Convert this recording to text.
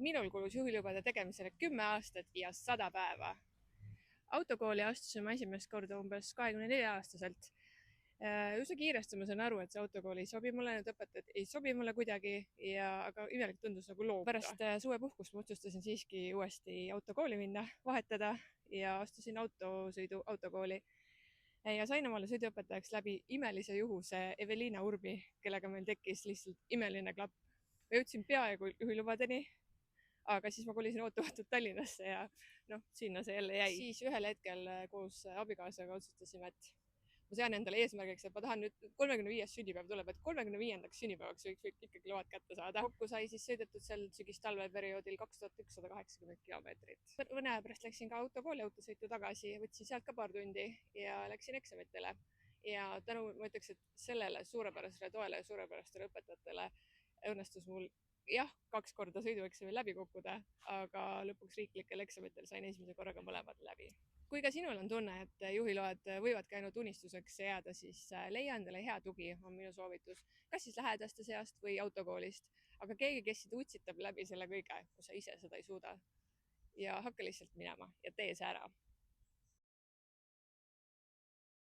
Minul kulus juhilubade tegemisele 10 aastat ja 100 päeva. Autokooli astusin ma esimest korda umbes 24-aastaselt. Üsna kiiresti ma sain aru, et see autokool ei sobi mulle, need õpetajad ei sobi mulle kuidagi, aga imelik tundus nagu loobuda. Pärast suvepuhkust ma otsustasin siiski uuesti autokooli minna, vahetada ja astusin autokooli. Ja sain omale sõiduõpetajaks läbi imelise juhuse Evelina Urbi, kellega meil tekkis lihtsalt imeline klapp. Ma jõudsin peaaegu juhilubadeni, aga siis ma kolisin ootamatult Tallinnasse ja sinna see jälle jäi. Siis ühel hetkel koos abikaasaga otsustasime, et ma sean endale eesmärgiks, et ma tahan nüüd 35. sünnipäev tuleb, et 35. sünnipäevaks võiks ikkagi load kätte saada. Kokku sai siis sõidetud seal sügis-talveperioodil 2180 kilomeetrit. Mõne aja pärast läksin ka autokooli autosõitu tagasi, võtsin sealt ka paar tundi ja läksin eksamitele. Ja tänu, ma ütleks, et sellele suurepärasele toele ja suurepärastele õpetajatele õnnestus mul 2 korda sõidueksami läbi kukkuda, aga lõpuks riiklikel eksamitel sain esimese korraga mõlemad läbi. Kui ka sinul on tunne, et juhiload võivadki ainult unistuseks jääda, siis leia endale hea tugi, on minu soovitus. Kas siis lähedaste seast või autokoolist, aga keegi, kes sind utsitab läbi selle kõige, kui sa ise seda ei suuda. Ja hakka lihtsalt minema ja tee see ära.